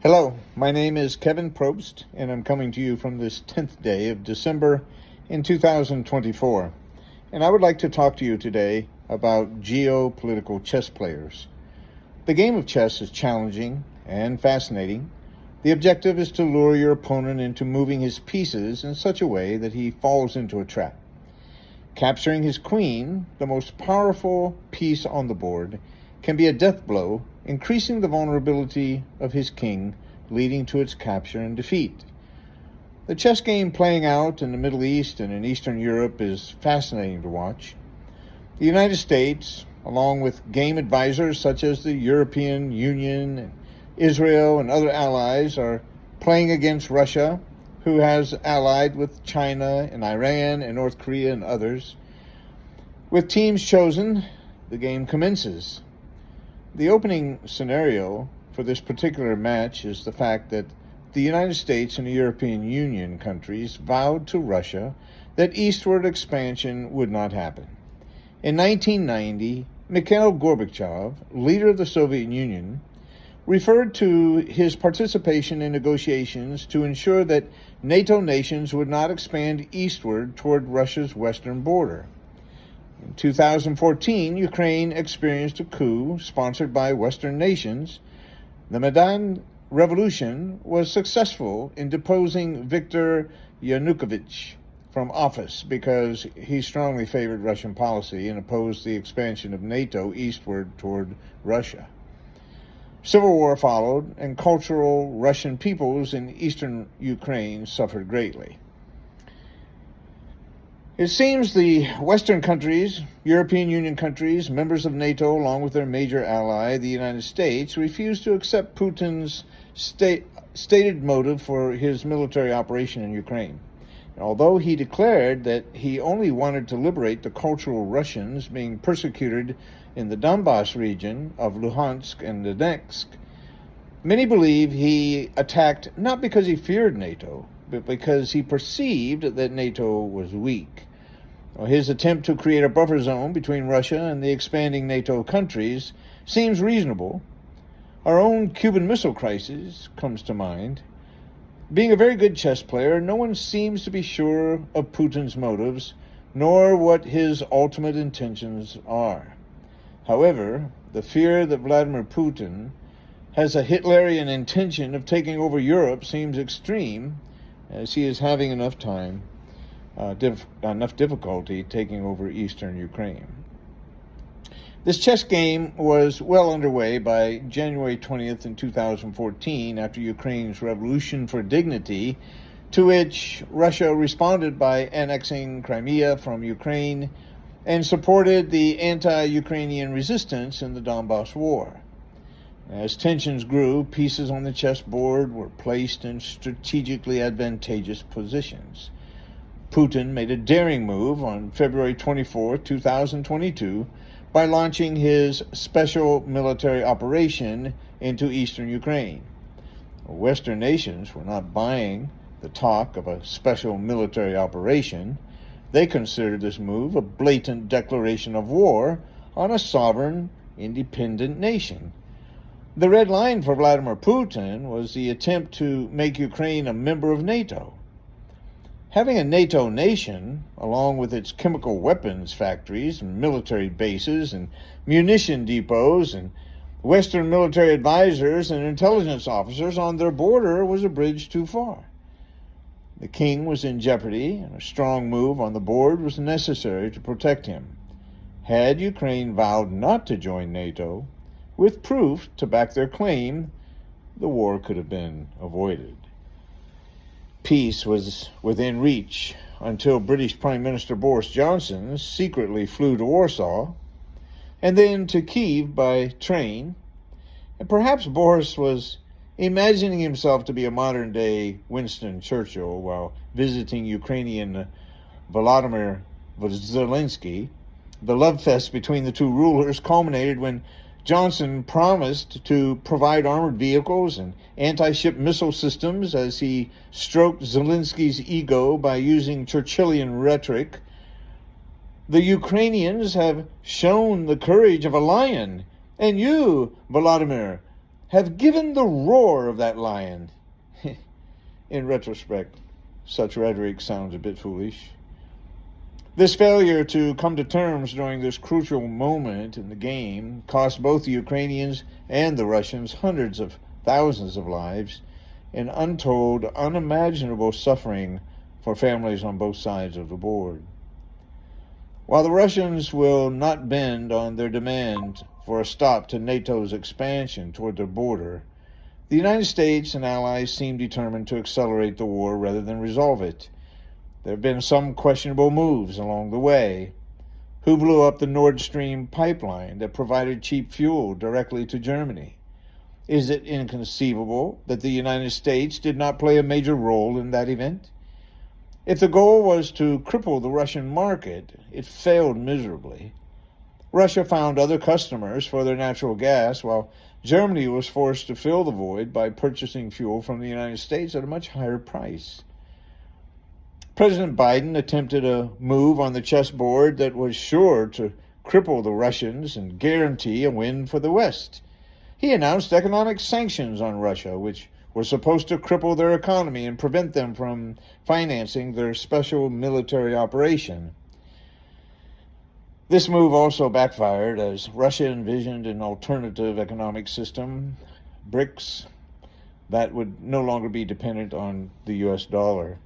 Hello, my name is Kevin Probst, and I'm coming to you from this 10th day of December in 2024. And I would like to talk to you today about geopolitical chess players. The game of chess is challenging and fascinating. The objective is to lure your opponent into moving his pieces in such a way that he falls into a trap. Capturing his queen, the most powerful piece on the board, can be a death blow, increasing the vulnerability of his king, leading to its capture and defeat. The chess game playing out in the Middle East and in Eastern Europe is fascinating to watch. The United States, along with game advisors such as the European Union, and Israel, and other allies, are playing against Russia, who has allied with China and Iran and North Korea and others. With teams chosen, the game commences. The opening scenario for this particular match is the fact that the United States and the European Union countries vowed to Russia that eastward expansion would not happen. In 1990, Mikhail Gorbachev, leader of the Soviet Union, referred to his participation in negotiations to ensure that NATO nations would not expand eastward toward Russia's western border. In 2014, Ukraine experienced a coup sponsored by Western nations. The Maidan Revolution was successful in deposing Viktor Yanukovych from office because he strongly favored Russian policy and opposed the expansion of NATO eastward toward Russia. Civil war followed, and cultural Russian peoples in eastern Ukraine suffered greatly. It seems the Western countries, European Union countries, members of NATO, along with their major ally, the United States, refused to accept Putin's stated motive for his military operation in Ukraine. Although he declared that he only wanted to liberate the cultural Russians being persecuted in the Donbas region of Luhansk and Donetsk, many believe he attacked not because he feared NATO, but because he perceived that NATO was weak. His attempt to create a buffer zone between Russia and the expanding NATO countries seems reasonable. Our own Cuban Missile Crisis comes to mind. Being a very good chess player, no one seems to be sure of Putin's motives, nor what his ultimate intentions are. However, the fear that Vladimir Putin has a Hitlerian intention of taking over Europe seems extreme, as he is having enough difficulty taking over eastern Ukraine. This chess game was well underway by January 20th in 2014 after Ukraine's revolution for dignity, to which Russia responded by annexing Crimea from Ukraine and supported the anti-Ukrainian resistance in the Donbas War. As tensions grew, pieces on the chessboard were placed in strategically advantageous positions. Putin made a daring move on February 24, 2022, by launching his special military operation into eastern Ukraine. Western nations were not buying the talk of a special military operation. They considered this move a blatant declaration of war on a sovereign, independent nation. The red line for Vladimir Putin was the attempt to make Ukraine a member of NATO. Having a NATO nation, along with its chemical weapons factories and military bases and munition depots and Western military advisors and intelligence officers on their border, was a bridge too far. The king was in jeopardy, and a strong move on the board was necessary to protect him. Had Ukraine vowed not to join NATO, with proof to back their claim, the war could have been avoided. Peace was within reach until British Prime Minister Boris Johnson secretly flew to Warsaw and then to Kyiv by train. And perhaps Boris was imagining himself to be a modern-day Winston Churchill while visiting Ukrainian Volodymyr Zelensky. The love fest between the two rulers culminated when Johnson promised to provide armored vehicles and anti-ship missile systems as he stroked Zelensky's ego by using Churchillian rhetoric. The Ukrainians have shown the courage of a lion, and you, Volodymyr, have given the roar of that lion. In retrospect, such rhetoric sounds a bit foolish. This failure to come to terms during this crucial moment in the game cost both the Ukrainians and the Russians hundreds of thousands of lives and untold, unimaginable suffering for families on both sides of the board. While the Russians will not bend on their demand for a stop to NATO's expansion toward their border, the United States and allies seem determined to accelerate the war rather than resolve it. There have been some questionable moves along the way. Who blew up the Nord Stream pipeline that provided cheap fuel directly to Germany? Is it inconceivable that the United States did not play a major role in that event? If the goal was to cripple the Russian market, it failed miserably. Russia found other customers for their natural gas, while Germany was forced to fill the void by purchasing fuel from the United States at a much higher price. President Biden attempted a move on the chessboard that was sure to cripple the Russians and guarantee a win for the West. He announced economic sanctions on Russia, which were supposed to cripple their economy and prevent them from financing their special military operation. This move also backfired as Russia envisioned an alternative economic system, BRICS, that would no longer be dependent on the U.S. dollar.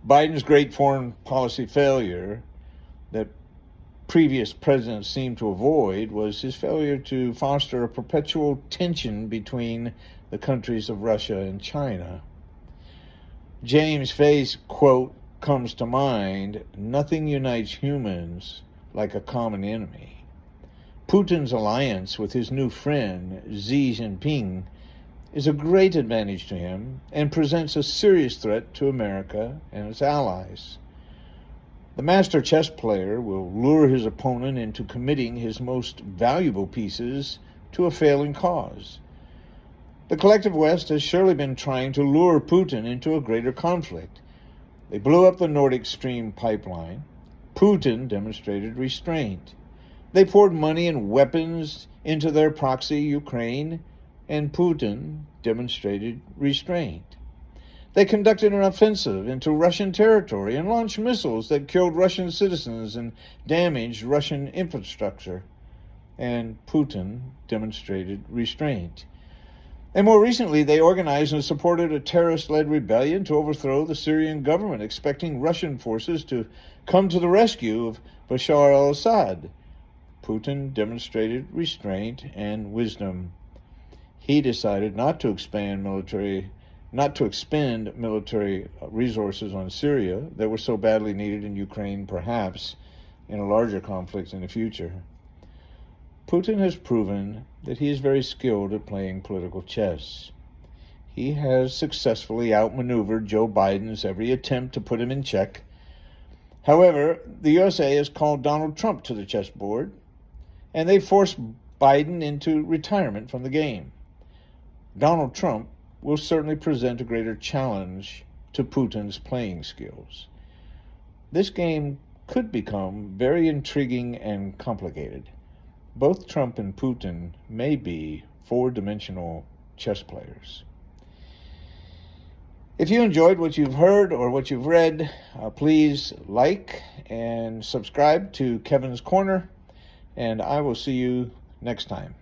Biden's great foreign policy failure that previous presidents seemed to avoid was his failure to foster a perpetual tension between the countries of Russia and China. James Fay's quote comes to mind, "Nothing unites humans like a common enemy." Putin's alliance with his new friend, Xi Jinping, is a great advantage to him and presents a serious threat to America and its allies. The master chess player will lure his opponent into committing his most valuable pieces to a failing cause. The collective West has surely been trying to lure Putin into a greater conflict. They blew up the Nord Stream pipeline. Putin demonstrated restraint. They poured money and weapons into their proxy, Ukraine, and Putin demonstrated restraint. They conducted an offensive into Russian territory and launched missiles that killed Russian citizens and damaged Russian infrastructure, and Putin demonstrated restraint. And more recently, they organized and supported a terrorist-led rebellion to overthrow the Syrian government, expecting Russian forces to come to the rescue of Bashar al-Assad. Putin demonstrated restraint and wisdom. He decided not to expend military resources on Syria that were so badly needed in Ukraine, perhaps in a larger conflict in the future. Putin has proven that he is very skilled at playing political chess. He has successfully outmaneuvered Joe Biden's every attempt to put him in check. However, the USA has called Donald Trump to the chessboard, and they forced Biden into retirement from the game. Donald Trump will certainly present a greater challenge to Putin's playing skills. This game could become very intriguing and complicated. Both Trump and Putin may be four-dimensional chess players. If you enjoyed what you've heard or what you've read, please like and subscribe to Kevin's Corner, and I will see you next time.